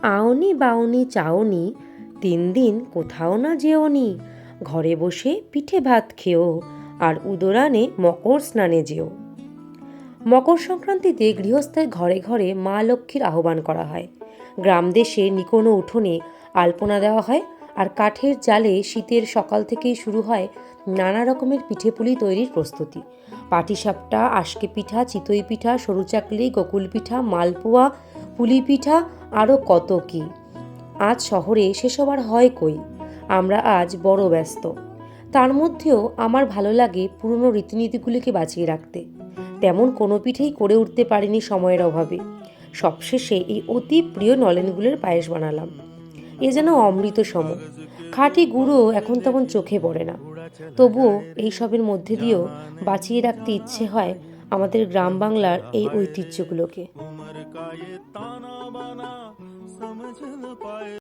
আওনি বাউনি চাওনি, 3 দিন কোথাও না যেওনি, ঘরে বসে পিঠে ভাত খেও, আর উদরানে মকর স্নানে যেও। মকর সংক্রান্তিতে গৃহস্থের ঘরে ঘরে মা লক্ষ্মীর আহ্বান করা হয়। গ্রাম দেশে নিকোনো উঠোনে আলপনা দেওয়া হয়, আর কাঠের জালে শীতের সকাল থেকেই শুরু হয় নানা রকমের পিঠেপুলি তৈরির প্রস্তুতি। পাটিসাপটা, আশকে পিঠা, চিতই পিঠা, সরু চাকলি, গোকুল পিঠা, মালপোয়া, পুলি পিঠা, আরও কত কী। আজ শহরে সেসব আর হয় কই, আমরা আজ বড় ব্যস্ত। তার মধ্যেও আমার ভালো লাগে পুরনো রীতিনীতিগুলিকে বাঁচিয়ে রাখতে। তেমন কোনো পিঠেই করে উঠতে পারিনি সময়ের অভাবে। সবশেষে এই অতি প্রিয় নলেনগুলের পায়েস বানালাম। এ যেন অমৃত সম। খাঁটি গুঁড়ো এখন তেমন চোখে পড়ে না, তবুও এইসবের মধ্যে দিয়েও বাঁচিয়ে রাখতে ইচ্ছে হয় আমাদের গ্রাম বাংলার এই ঐতিহ্যগুলোকে।